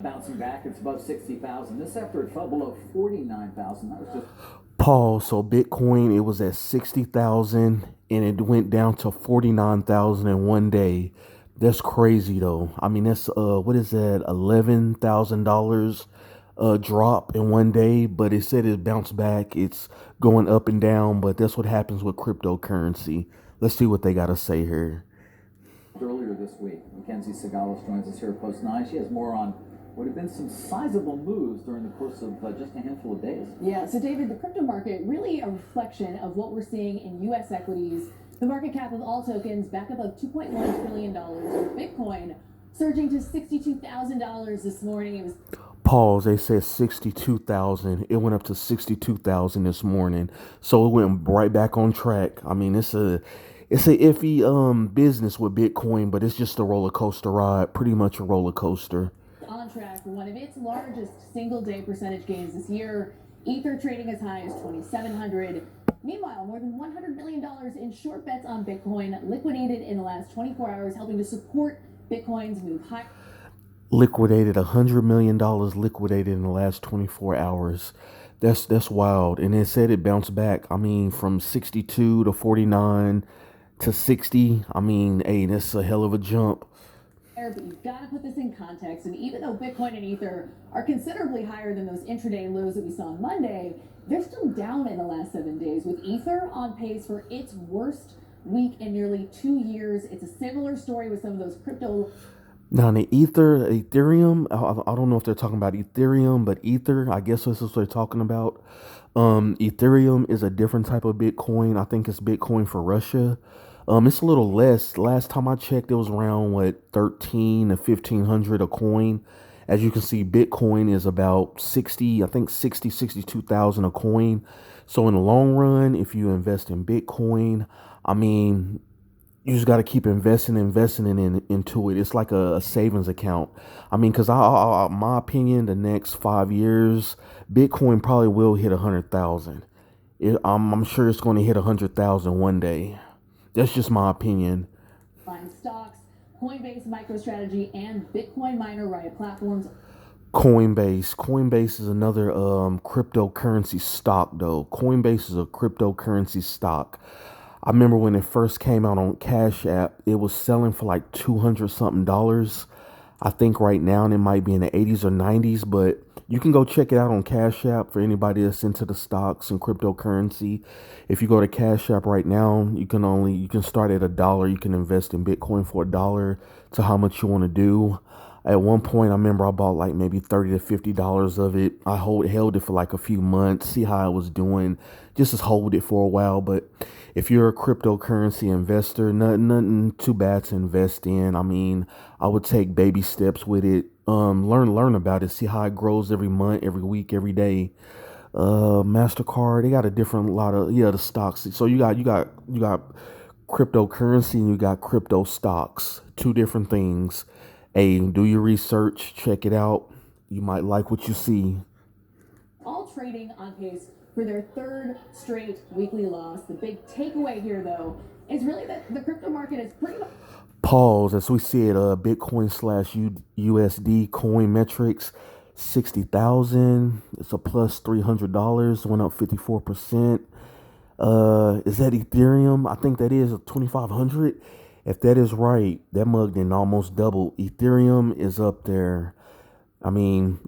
Bouncing back, it's above 60,000. This after it fell below 49,000. That was just Paul. So Bitcoin, it was at 60,000 and it went down to 49,000 in one day. That's crazy though. I mean, that's what is that? $11,000 drop in one day, but it said it bounced back. It's going up and down, but that's what happens with cryptocurrency. Let's see what they got to say here. earlier this week. Mackenzie Sagalis joins us here at Post 9. She has more on what have been some sizable moves during the course of just a handful of days. Yeah, so David, the crypto market really a reflection of what we're seeing in U.S. equities. The market cap of all tokens back above $2.1 trillion. Bitcoin surging to $62,000 this morning. It was Pause. They said 62,000. It went up to 62,000 this morning. So it went right back on track. I mean, it's a iffy business with Bitcoin, but it's just a roller coaster ride, pretty much a roller coaster. on track for one of its largest single day percentage gains this year. Ether trading as high as 2,700. Meanwhile, more than $100 million in short bets on Bitcoin liquidated in the last 24 hours, helping to support Bitcoin's move higher. Liquidated $100 million liquidated in the last 24 hours. That's wild. And it said it bounced back. I mean, from 62 to 49 to 60. I mean, hey, that's a hell of a jump. But you've got to put this in context. And even though Bitcoin and Ether are considerably higher than those intraday lows that we saw on Monday, they're still down in the last 7 days, with Ether on pace for its worst week in nearly 2 years. It's a similar story with some of those crypto. Now, the Ethereum, I don't know if they're talking about Ethereum, but Ether, I guess this is what they're talking about. Ethereum is a different type of Bitcoin. I think it's Bitcoin for Russia. It's a little less. Last time I checked, it was around what 13 to 1500 a coin. As you can see, Bitcoin is about 60, I think 62,000 a coin. So in the long run, if you invest in Bitcoin, I mean, you just got to keep into it. It's like a savings account. I mean, because my opinion, the next 5 years, Bitcoin probably will hit 100,000. I'm sure it's going to hit 100,000 one day. That's just my opinion. Buying stocks, Coinbase, MicroStrategy, and Bitcoin miner Riot platforms. Coinbase is another cryptocurrency stock though. Coinbase is a cryptocurrency stock. I remember when it first came out on Cash App, it was selling for like 200 something dollars. I think right now it might be in the 80s or 90s, but you can go check it out on Cash App for anybody that's into the stocks and cryptocurrency. If you go to Cash App right now, you can start at $1. You can invest in Bitcoin for $1 to how much you want to do. At one point, I remember I bought like maybe $30 to $50 of it. I held it for like a few months, see how I was doing, just to hold it for a while. But if you're a cryptocurrency investor, nothing too bad to invest in. I mean, I would take baby steps with it. Learn about it, see how it grows every month, every week, every day. MasterCard, they got a different lot of the stocks. So you got cryptocurrency and you got crypto stocks, two different things. Hey, do your research, check it out. You might like what you see. All trading on pace for their third straight weekly loss. The big takeaway here, though, is really that the crypto market is pretty much. Pause. As we see it, Bitcoin slash USD coin metrics, 60,000. It's a plus $300. Went up 54%. Is that Ethereum? I think that is a 2,500. If that is right, that mug didn't almost double. Ethereum is up there. I mean,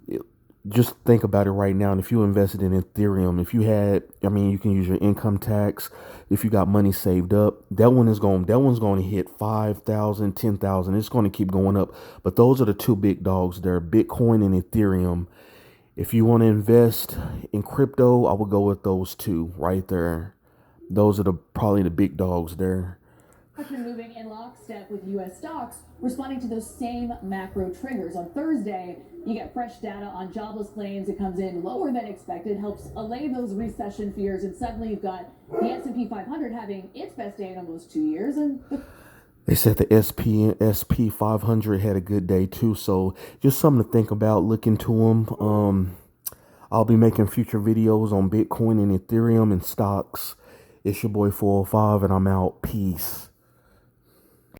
just think about it right now. And if you invested in Ethereum, if you had, I mean, you can use your income tax. If you got money saved up, that one's going to hit 5,000, 10,000. It's going to keep going up. But those are the two big dogs there, Bitcoin and Ethereum. If you want to invest in crypto, I would go with those two right there. Those are probably the big dogs there. Been moving in lockstep with U.S. stocks, responding to those same macro triggers. On Thursday, you get fresh data on jobless claims. It comes in lower than expected, helps allay those recession fears, and suddenly you've got the S&P 500 having its best day in almost 2 years. And they said the SP 500 had a good day too. So just something to think about. Look into them. I'll be making future videos on Bitcoin and Ethereum and stocks. It's your boy 405, and I'm out. Peace.